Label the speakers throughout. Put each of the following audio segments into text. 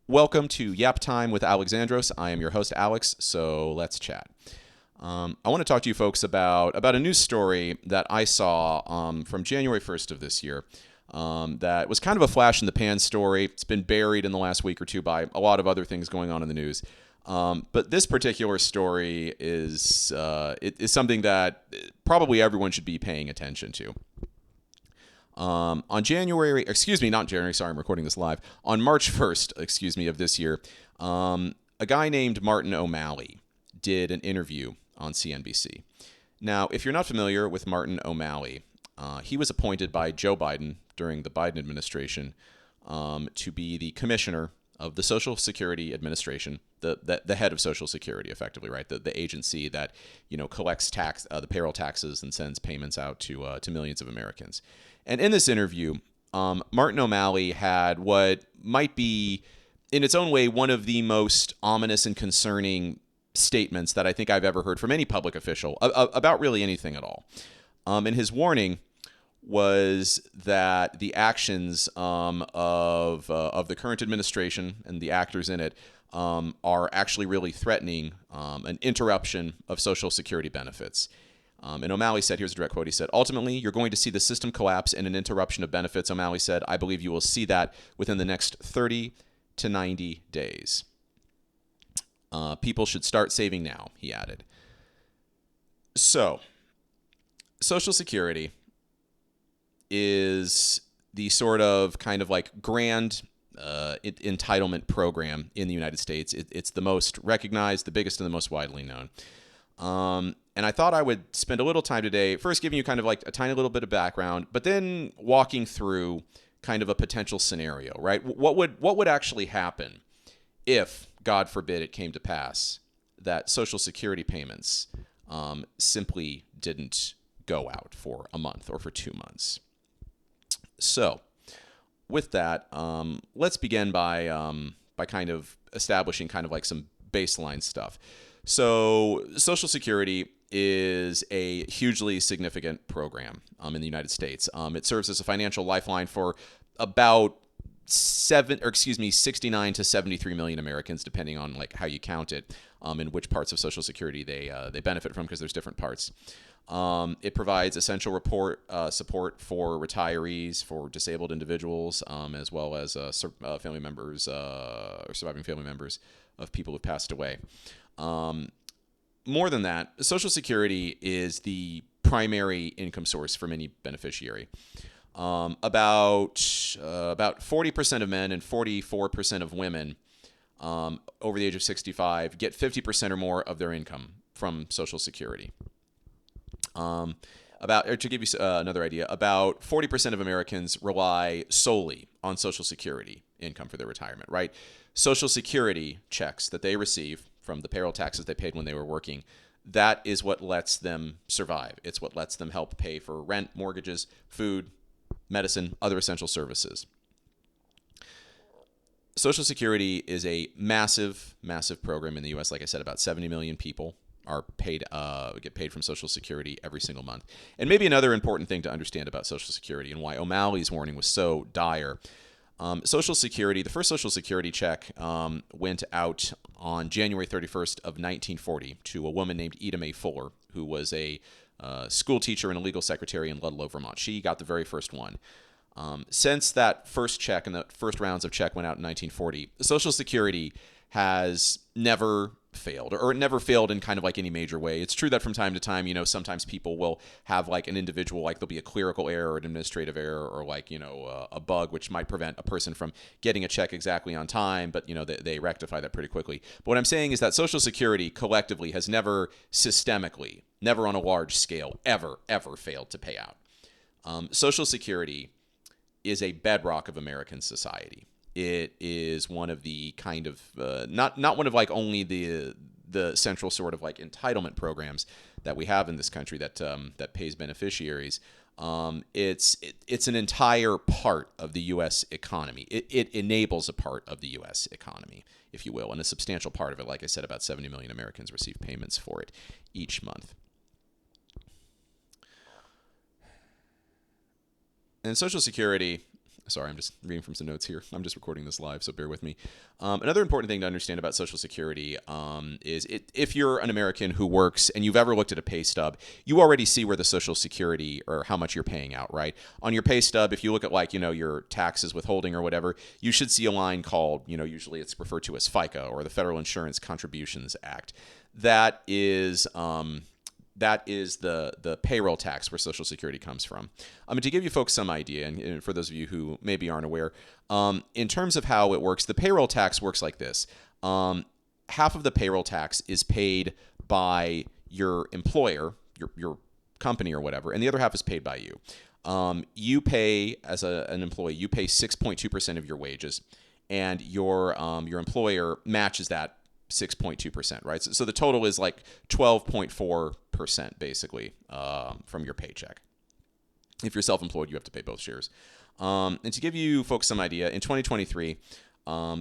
Speaker 1: Welcome to Yap Time with Alexandros. I am your host, Alex, so let's chat. I want to talk to you folks about a news story that I saw from January 1st of this year that was kind of a flash in the pan story. It's been buried in the last week or two by a lot of other things going on in the news. But this particular story is something that probably everyone should be paying attention to. On January, excuse me, not January, sorry, I'm recording this live. On March 1st, excuse me, of this year, a guy named Martin O'Malley did an interview on CNBC. Now, if you're not familiar with Martin O'Malley, he was appointed by Joe Biden during the Biden administration to be the commissioner of the Social Security Administration, the head of Social Security, effectively, right? The agency that collects the payroll taxes and sends payments out to millions of Americans. And in this interview, Martin O'Malley had what might be, in its own way, one of the most ominous and concerning statements that I think I've ever heard from any public official about really anything at all. And his warning was that the actions of the current administration and the actors in it are actually really threatening an interruption of Social Security benefits. And O'Malley said, here's a direct quote, he said, "Ultimately, you're going to see the system collapse and an interruption of benefits." O'Malley said, "I believe you will see that within the next 30 to 90 days. People should start saving now," he added. So, Social Security is the sort of kind of like grand entitlement program in the United States. It's the most recognized, the biggest, and the most widely known. And I thought I would spend a little time today first giving you kind of like a tiny little bit of background, but then walking through kind of a potential scenario, right? What would actually happen if, God forbid, it came to pass that Social Security payments simply didn't go out for a month or for 2 months? So, with that, let's begin by kind of establishing kind of like some baseline stuff. So, Social Security is a hugely significant program in the United States. It serves as a financial lifeline for about 69 to 73 million Americans, depending on like how you count it, and which parts of Social Security they benefit from, because there's different parts. It provides essential support for retirees, for disabled individuals, as well as family members or surviving family members of people who've passed away. More than that, Social Security is the primary income source for many beneficiary. About 40% of men and 44% of women over the age of 65 get 50% or more of their income from Social Security. To give you another idea, about 40% of Americans rely solely on Social Security income for their retirement, right? Social Security checks that they receive from the payroll taxes they paid when they were working, that is what lets them survive. It's what lets them help pay for rent, mortgages, food, medicine, other essential services. Social Security is a massive, massive program in the U.S. Like I said, about 70 million people get paid from Social Security every single month. And maybe another important thing to understand about Social Security and why O'Malley's warning was so dire. Social Security, the first Social Security check went out on January 31st of 1940 to a woman named Ida Mae Fuller, who was a school teacher and a legal secretary in Ludlow, Vermont. She got the very first one. Since that first check and the first rounds of check went out in 1940, Social Security has never failed, or it never failed in kind of like any major way. It's true that from time to time, sometimes people will have like an individual, like there'll be a clerical error or an administrative error, or like, a bug which might prevent a person from getting a check exactly on time, but they rectify that pretty quickly. But what I'm saying is that Social Security collectively has never systemically, never on a large scale, ever failed to pay out. Social Security is a bedrock of American society. It is one of the kind of not one of like only the central sort of like entitlement programs that we have in this country that pays beneficiaries. It's an entire part of the U.S. economy. It enables a part of the U.S. economy, if you will, and a substantial part of it. Like I said, about 70 million Americans receive payments for it each month. And Social Security Sorry, I'm just reading from some notes here. I'm just recording this live, so bear with me. Another important thing to understand about Social Security is if you're an American who works and you've ever looked at a pay stub, you already see where the Social Security or how much you're paying out, right? On your pay stub, if you look at like, your taxes withholding or whatever, you should see a line called, usually it's referred to as FICA or the Federal Insurance Contributions Act. That is the payroll tax where Social Security comes from. To give you folks some idea, and for those of you who maybe aren't aware, in terms of how it works, the payroll tax works like this. Half of the payroll tax is paid by your employer, your company or whatever, and the other half is paid by you. You pay, as an employee, you pay 6.2% of your wages, and your employer matches that 6.2%, right? So the total is like 12.4% basically from your paycheck. If you're self-employed, you have to pay both shares. And to give you folks some idea, in 2023,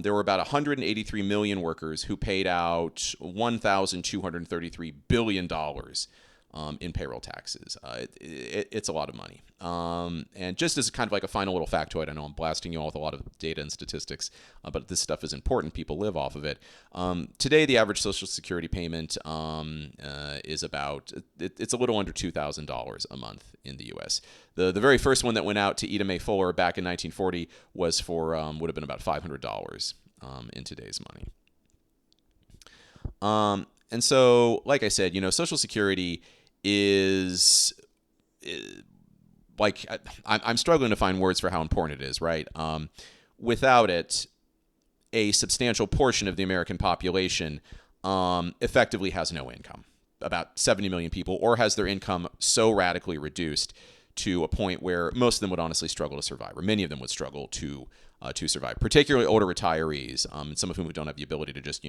Speaker 1: there were about 183 million workers who paid out $1,233 billion in payroll taxes. It's a lot of money. And just as kind of like a final little factoid, I know I'm blasting you all with a lot of data and statistics, but this stuff is important. People live off of it. Today, the average Social Security payment is about, it's a little under $2,000 a month in the U.S. The very first one that went out to Ida Mae Fuller back in 1940 was for, would have been about $500 in today's money. And so, like I said, Social Security is like, I'm struggling to find words for how important it is, right? Without it, a substantial portion of the American population effectively has no income. About 70 million people, or has their income so radically reduced to a point where most of them would honestly struggle to survive, or many of them would struggle to survive, particularly older retirees, some of whom don't have the ability to just,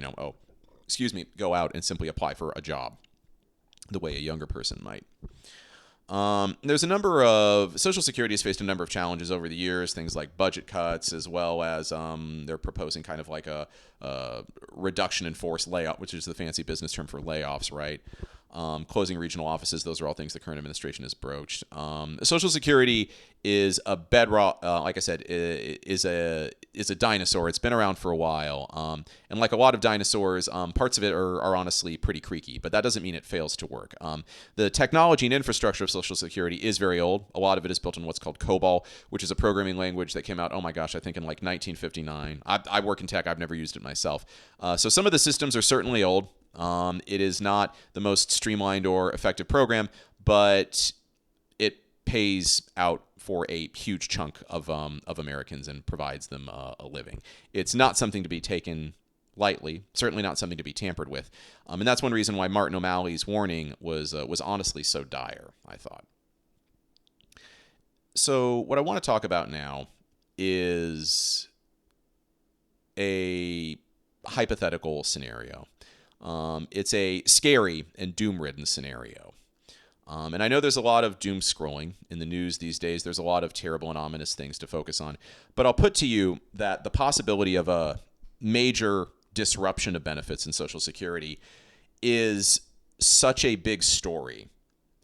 Speaker 1: go out and simply apply for a job the way a younger person might. There's a number of, Social Security has faced a number of challenges over the years, things like budget cuts, as well as they're proposing kind of like a reduction in force layoff, which is the fancy business term for layoffs, right? Closing regional offices, those are all things the current administration has broached. Social Security is a bedrock, like I said, is a dinosaur. It's been around for a while. And like a lot of dinosaurs, parts of it are honestly pretty creaky, but that doesn't mean it fails to work. The technology and infrastructure of Social Security is very old. A lot of it is built in what's called COBOL, which is a programming language that came out, I think in like 1959. I work in tech. I've never used it myself. So some of the systems are certainly old. It is not the most streamlined or effective program, but it pays out for a huge chunk of Americans and provides them a living. It's not something to be taken lightly, certainly not something to be tampered with. And that's one reason why Martin O'Malley's warning was honestly so dire, I thought. So what I want to talk about now is a hypothetical scenario. It's a scary and doom-ridden scenario. And I know there's a lot of doom scrolling in the news these days. There's a lot of terrible and ominous things to focus on. But I'll put to you that the possibility of a major disruption of benefits in Social Security is such a big story,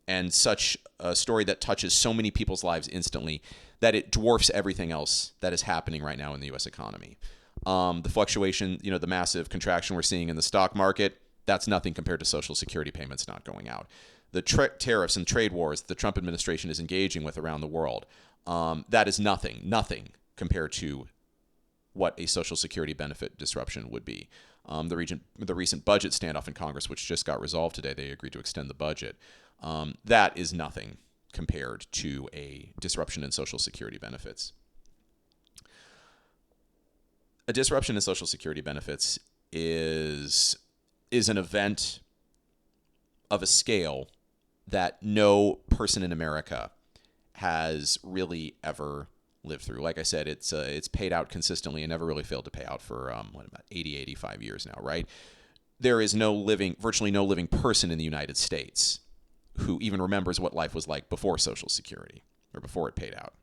Speaker 1: and such a story that touches so many people's lives instantly, that it dwarfs everything else that is happening right now in the U.S. economy. The fluctuation, the massive contraction we're seeing in the stock market, that's nothing compared to Social Security payments not going out. The tariffs and trade wars the Trump administration is engaging with around the world, that is nothing compared to what a Social Security benefit disruption would be. The recent budget standoff in Congress, which just got resolved today, they agreed to extend the budget. That is nothing compared to a disruption in Social Security benefits. A disruption in Social Security benefits is an event of a scale that no person in America has really ever lived through. Like I said, it's paid out consistently and never really failed to pay out for about 80, 85 years now, right? There is virtually no living person in the United States who even remembers what life was like before Social Security or before it paid out.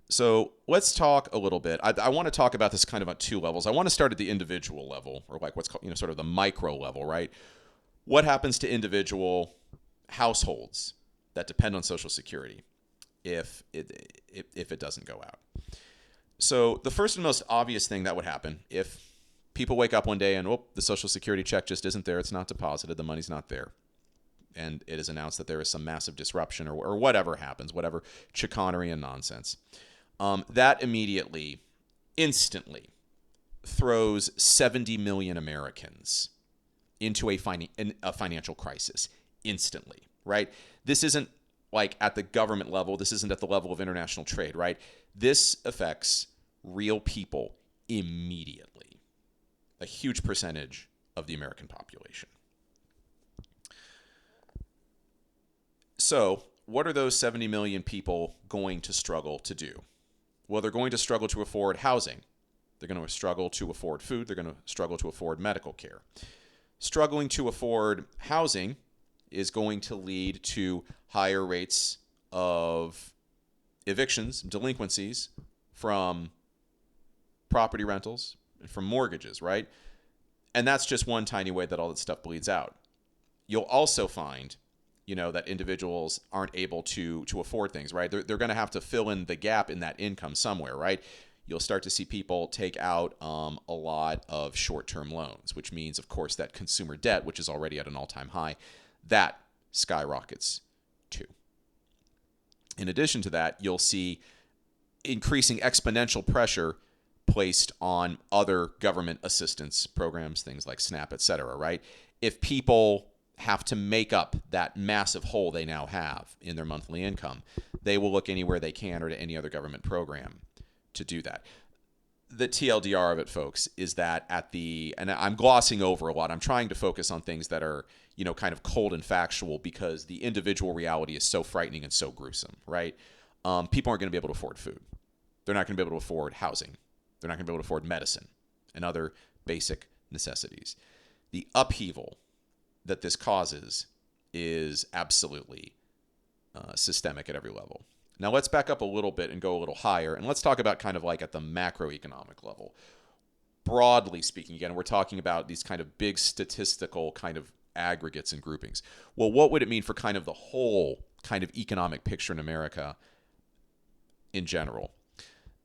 Speaker 1: So let's talk a little bit. I want to talk about this kind of on two levels. I want to start at the individual level, or like what's called, sort of the micro level, right? What happens to individual households that depend on Social Security? if it doesn't go out. So the first and most obvious thing that would happen if people wake up one day and the Social Security check just isn't there, it's not deposited, the money's not there, and it is announced that there is some massive disruption or whatever happens, whatever chicanery and nonsense, that immediately, instantly throws 70 million Americans into a financial crisis instantly, right? This isn't like at the government level. This isn't at the level of international trade, right? This affects real people immediately, a huge percentage of the American population. So, what are those 70 million people going to struggle to do? Well, they're going to struggle to afford housing. They're going to struggle to afford food. They're going to struggle to afford medical care. Struggling to afford housing is going to lead to higher rates of evictions, delinquencies from property rentals, and from mortgages, right? And that's just one tiny way that all that stuff bleeds out. You'll also find, that individuals aren't able to afford things, right? They're going to have to fill in the gap in that income somewhere, right? You'll start to see people take out a lot of short-term loans, which means, of course, that consumer debt, which is already at an all-time high, that skyrockets too. In addition to that, you'll see increasing exponential pressure placed on other government assistance programs, things like SNAP, et cetera, right? If people have to make up that massive hole they now have in their monthly income, they will look anywhere they can or to any other government program to do that. The TLDR of it, folks, is that and I'm glossing over a lot. I'm trying to focus on things that are, kind of cold and factual because the individual reality is so frightening and so gruesome, right? People aren't going to be able to afford food. They're not going to be able to afford housing. They're not going to be able to afford medicine and other basic necessities. The upheaval that this causes is absolutely systemic at every level. Now let's back up a little bit and go a little higher, and let's talk about kind of like at the macroeconomic level. Broadly speaking, again, we're talking about these kind of big statistical kind of aggregates and groupings. Well, what would it mean for kind of the whole kind of economic picture in America in general?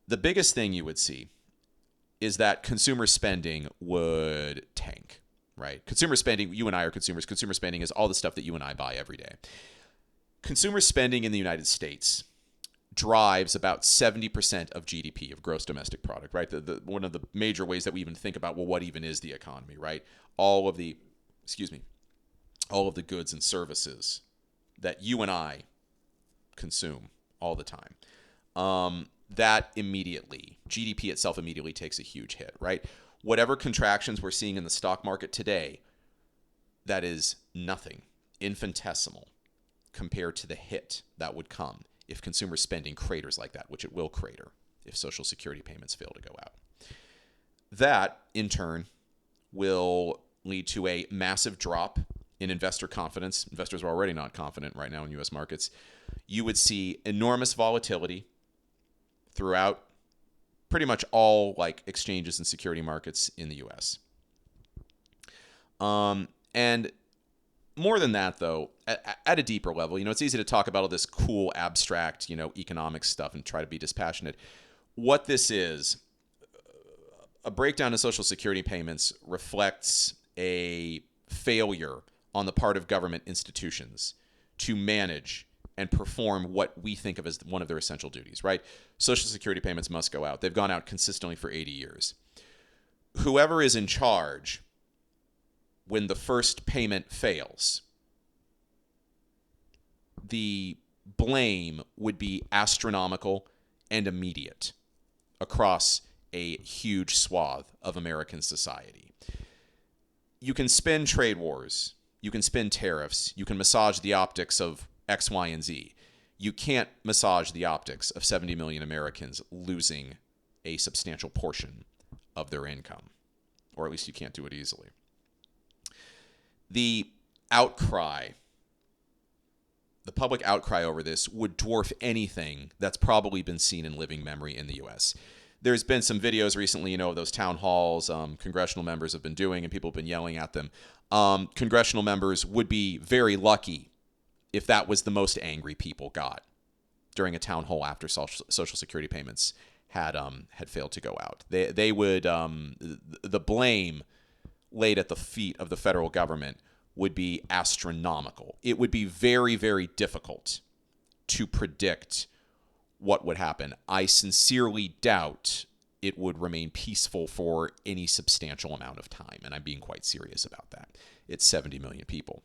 Speaker 1: The biggest thing you would see is that consumer spending would tank, right? Consumer spending, you and I are consumers. Consumer spending is all the stuff that you and I buy every day. Consumer spending in the United States drives about 70% of GDP, of gross domestic product, right? One of the major ways that we even think about, well, what even is the economy, right? All of the goods and services that you and I consume all the time. That immediately, GDP itself immediately takes a huge hit, right? Whatever contractions we're seeing in the stock market today, that is nothing, infinitesimal, compared to the hit that would come if consumer spending craters like that, which it will crater if Social Security payments fail to go out. That, in turn, will lead to a massive drop in investor confidence. Investors are already not confident right now in U.S. markets. You would see enormous volatility throughout pretty much all exchanges and security markets in the U.S. And more than that, though, at a deeper level, it's easy to talk about all this cool, abstract, economic stuff and try to be dispassionate. What this is, a breakdown in Social Security payments reflects a failure on the part of government institutions to manage and perform what we think of as one of their essential duties, right? Social Security payments must go out. They've gone out consistently for 80 years. Whoever is in charge when the first payment fails, the blame would be astronomical and immediate across a huge swath of American society. You can spin trade wars. You can spin tariffs. You can massage the optics of X, Y, and Z. You can't massage the optics of 70 million Americans losing a substantial portion of their income, or at least you can't do it easily. The public outcry over this would dwarf anything that's probably been seen in living memory in the U.S. There's been some videos recently, of those town halls congressional members have been doing, and people have been yelling at them. Congressional members would be very lucky if that was the most angry people got during a town hall after Social Security payments had failed to go out. They would the blame laid at the feet of the federal government would be astronomical. It would be very, very difficult to predict what would happen. I sincerely doubt it would remain peaceful for any substantial amount of time, and I'm being quite serious about that. It's 70 million people.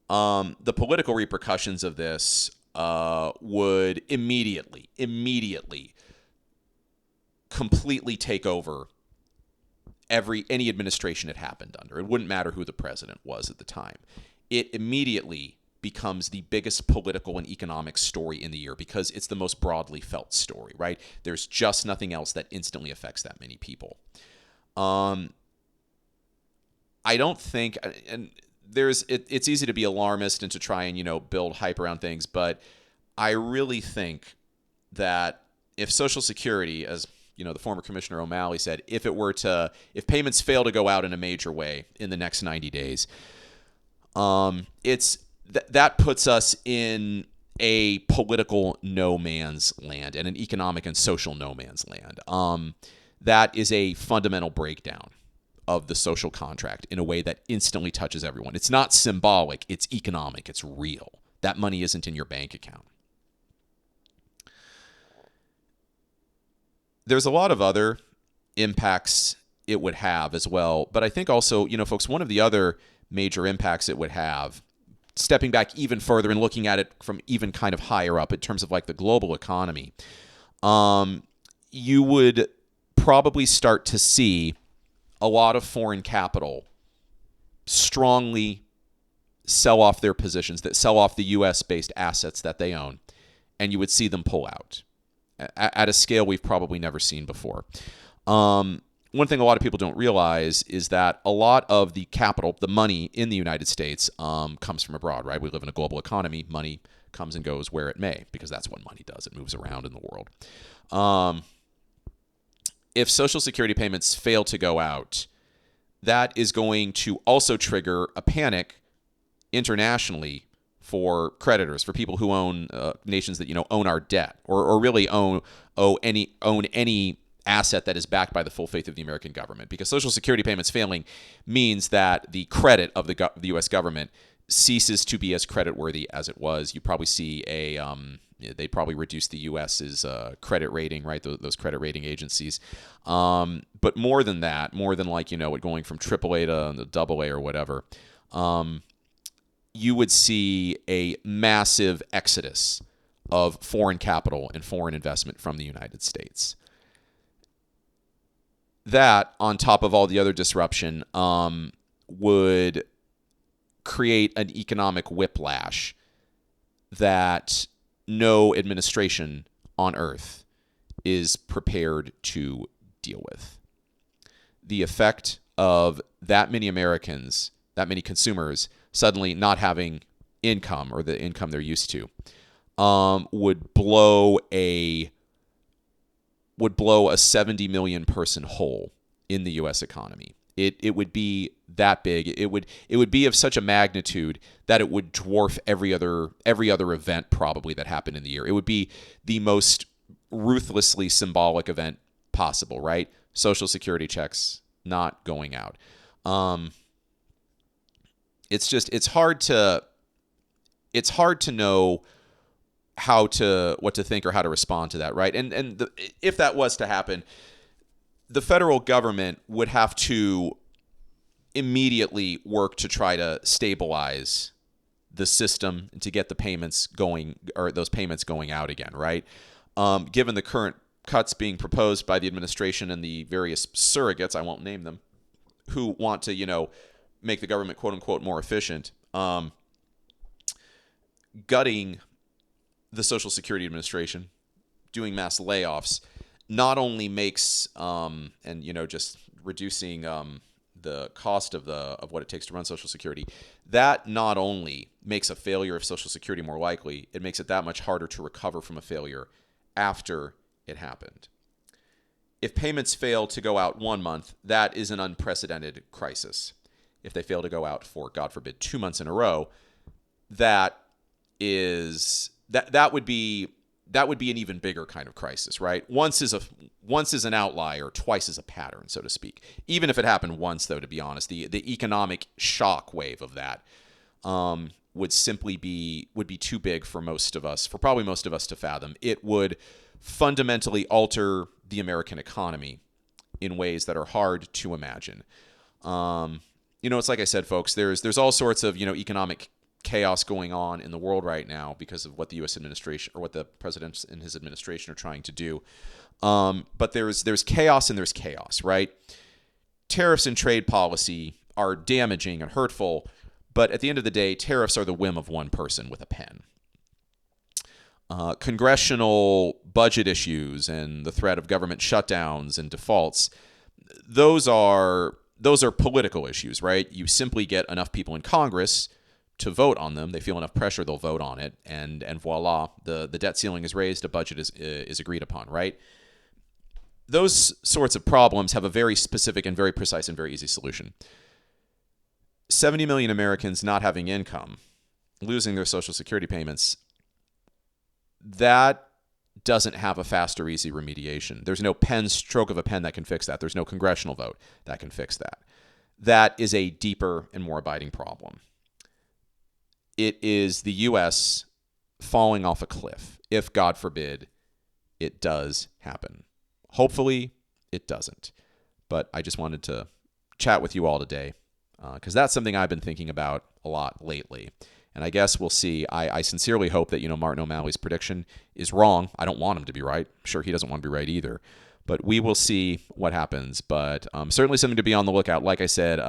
Speaker 1: The political repercussions of this would immediately, completely take over any administration it happened under. It wouldn't matter who the president was at the time. It immediately becomes the biggest political and economic story in the year because it's the most broadly felt story, right? There's just nothing else that instantly affects that many people. I don't think, and it's easy to be alarmist and to try and, build hype around things, but I really think that if Social Security, as the former Commissioner O'Malley said, if payments fail to go out in a major way in the next 90 days, that puts us in a political no man's land and an economic and social no man's land. That is a fundamental breakdown of the social contract in a way that instantly touches everyone. It's not symbolic, it's economic, it's real. That money isn't in your bank account. There's a lot of other impacts it would have as well, but I think also, folks, one of the other major impacts it would have, stepping back even further and looking at it from even kind of higher up in terms of like the global economy, you would probably start to see a lot of foreign capital strongly sell off their positions, that sell off the U.S.-based assets that they own, and you would see them pull out at a scale we've probably never seen before. One thing a lot of people don't realize is that a lot of the capital, the money in the United States, comes from abroad, right? We live in a global economy. Money comes and goes where it may, because that's what money does. It moves around in the world. If Social Security payments fail to go out, that is going to also trigger a panic internationally for creditors, for people who own nations that own our debt, or really own any asset that is backed by the full faith of the American government. Because Social Security payments failing means that the credit of the U.S. government ceases to be as creditworthy as it was. You probably see they probably reduced the U.S.'s credit rating, right? Those credit rating agencies. But more than that, more than it going from AAA to AA or whatever, you would see a massive exodus of foreign capital and foreign investment from the United States. That, on top of all the other disruption, would create an economic whiplash that no administration on earth is prepared to deal with. The effect of that many Americans, that many consumers, suddenly not having income, or the income they're used to, would blow a 70 million person hole in the U.S. economy. It would be that big. It would be of such a magnitude that it would dwarf every other event probably that happened in the year. It would be the most ruthlessly symbolic event possible, right? Social Security checks not going out. It's hard to know what to think or how to respond to that, right? And if that was to happen, the federal government would have to immediately work to try to stabilize the system and to get the payments going, or those payments going out again, right? Given the current cuts being proposed by the administration and the various surrogates, I won't name them, who want to, make the government quote unquote more efficient, gutting the Social Security Administration, doing mass layoffs, not only makes just reducing the cost of what it takes to run Social Security, that not only makes a failure of Social Security more likely, it makes it that much harder to recover from a failure after it happened. If payments fail to go out 1 month, that is an unprecedented crisis. If they fail to go out for, God forbid, 2 months in a row, that is that would be an even bigger kind of crisis, right? Once is an outlier, twice is a pattern, so to speak. Even if it happened once, though, to be honest, the economic shock wave of that would simply be too big for probably most of us to fathom. It would fundamentally alter the American economy in ways that are hard to imagine. It's like I said, folks, there's all sorts of, economic chaos going on in the world right now because of what the U.S. administration or what the president and his administration are trying to do. But there's chaos and there's chaos, right? Tariffs and trade policy are damaging and hurtful, but at the end of the day, tariffs are the whim of one person with a pen. Congressional budget issues and the threat of government shutdowns and defaults, those are political issues, right? You simply get enough people in Congress to vote on them. They feel enough pressure, they'll vote on it, and voila, the debt ceiling is raised, a budget is agreed upon, right? Those sorts of problems have a very specific and very precise and very easy solution. 70 million Americans not having income, losing their Social Security payments, that doesn't have a fast or easy remediation. There's no stroke of a pen that can fix that. There's no congressional vote that can fix that. That is a deeper and more abiding problem. It is the U.S. falling off a cliff, if, God forbid, it does happen. Hopefully, it doesn't. But I just wanted to chat with you all today because that's something I've been thinking about a lot lately. And I guess we'll see. I sincerely hope that, Martin O'Malley's prediction is wrong. I don't want him to be right. I'm sure he doesn't want to be right either. But we will see what happens. But certainly something to be on the lookout. Like I said,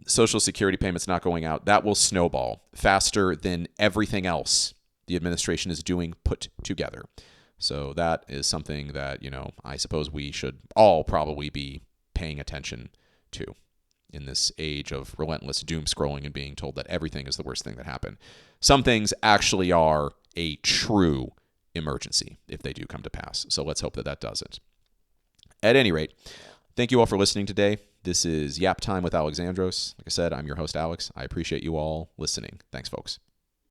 Speaker 1: Social Security payments not going out, that will snowball faster than everything else the administration is doing put together. So that is something that, I suppose we should all probably be paying attention to in this age of relentless doom scrolling and being told that everything is the worst thing that happened. Some things actually are a true emergency if they do come to pass. So let's hope that doesn't. At any rate, thank you all for listening today. This is Yap Time with Alexandros. Like I said, I'm your host, Alex. I appreciate you all listening. Thanks, folks.